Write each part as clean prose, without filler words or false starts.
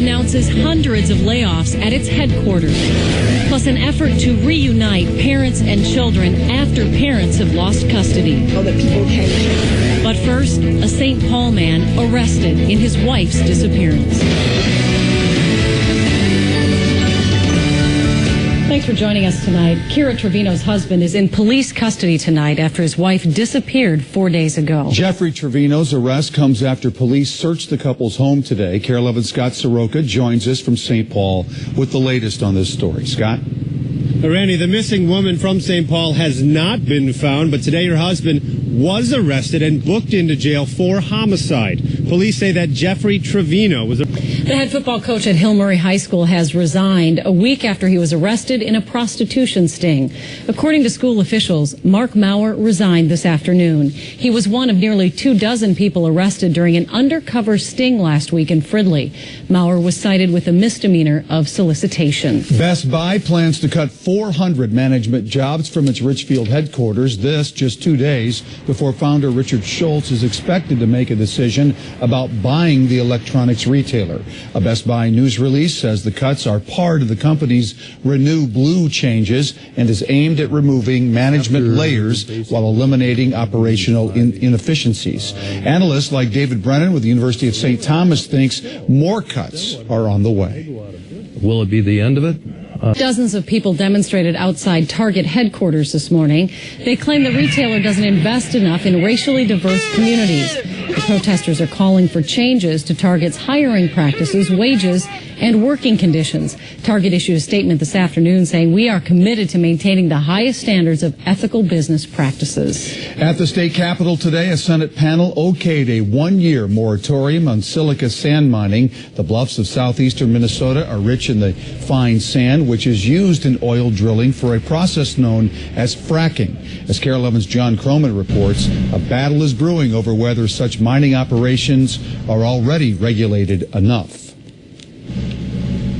announces hundreds of layoffs at its headquarters, plus an effort to reunite parents and children after parents have lost custody. So that people can. But first, a St. Paul man arrested in his wife's disappearance. Thanks for joining us tonight. KARE Trevino's husband is in police custody tonight after his wife disappeared 4 days ago. Jeffrey Trevino's arrest comes after police searched the couple's home today. KARE 11's Scott Soroka joins us from St. Paul with the latest on this story. Scott? Randy, the missing woman from St. Paul has not been found, but today her husband was arrested and booked into jail for homicide. Police say that Jeffrey Trevino was... The head football coach at Hill Murray High School has resigned a week after he was arrested in a prostitution sting. According to school officials, Mark Maurer resigned this afternoon. He was one of nearly 24 people arrested during an undercover sting last week in Fridley. Maurer was cited with a misdemeanor of solicitation. Best Buy plans to cut 400 management jobs from its Richfield headquarters. This just 2 days before founder Richard Schultz is expected to make a decision about buying the electronics retailer. A Best Buy news release says the cuts are part of the company's Renew Blue changes and is aimed at removing management layers while eliminating operational inefficiencies. Analysts like David Brennan with the University of St. Thomas thinks more cuts are on the way. Will it be the end of it? Dozens of people demonstrated outside Target headquarters this morning. They claim the retailer doesn't invest enough in racially diverse communities. The protesters are calling for changes to Target's hiring practices, wages, and working conditions. Target issued a statement this afternoon saying, "We are committed to maintaining the highest standards of ethical business practices." At the state capitol today, a Senate panel okayed a one-year moratorium on silica sand mining. The bluffs of southeastern Minnesota are rich in the fine sand, which is used in oil drilling for a process known as fracking. As KARE 11's John Croman reports, a battle is brewing over whether such mining operations are already regulated enough.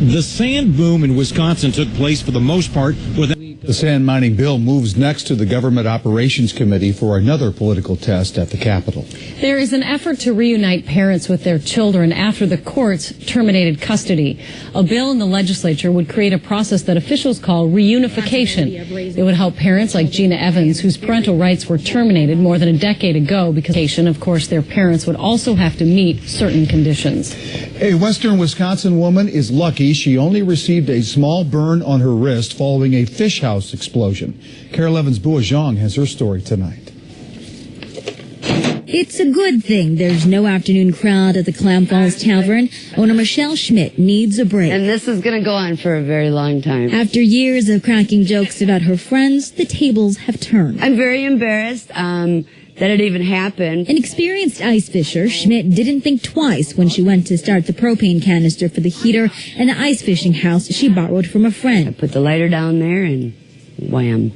The sand boom in Wisconsin took place for the most part without... The sand mining bill moves next to the Government Operations Committee for another political test at the Capitol. There is an effort to reunite parents with their children after the courts terminated custody. A bill in the legislature would create a process that officials call reunification. It would help parents like Gina Evans, whose parental rights were terminated more than a decade ago because, of course, their parents would also have to meet certain conditions. A western Wisconsin woman is lucky she only received a small burn on her wrist following a fish house explosion. KARE 11's Bua Zhang has her story tonight. It's a good thing there's no afternoon crowd at the Clam Falls Tavern. Owner Michelle Schmidt needs a break. And this is going to go on for a very long time. After years of cracking jokes about her friends, the tables have turned. I'm very embarrassed that it even happened. An experienced ice fisher, Schmidt didn't think twice when she went to start the propane canister for the heater in the ice fishing house she borrowed from a friend. I put the lighter down there and wham.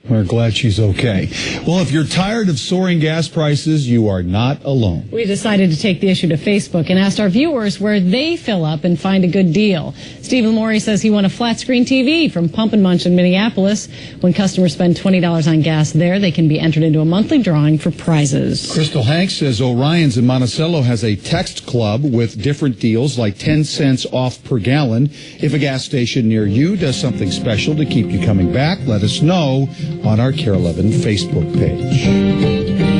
We're glad she's okay. Well, if you're tired of soaring gas prices, you are not alone. We decided to take the issue to Facebook and asked our viewers where they fill up and find a good deal. Stephen Morey says he won a flat-screen TV from Pump and Munch in Minneapolis. When customers spend $20 on gas there, they can be entered into a monthly drawing for prizes. Crystal Hanks says Orion's in Monticello has a text club with different deals like 10 cents off per gallon. If a gas station near you does something special to keep you coming back, let us know on our KARE 11 Facebook page.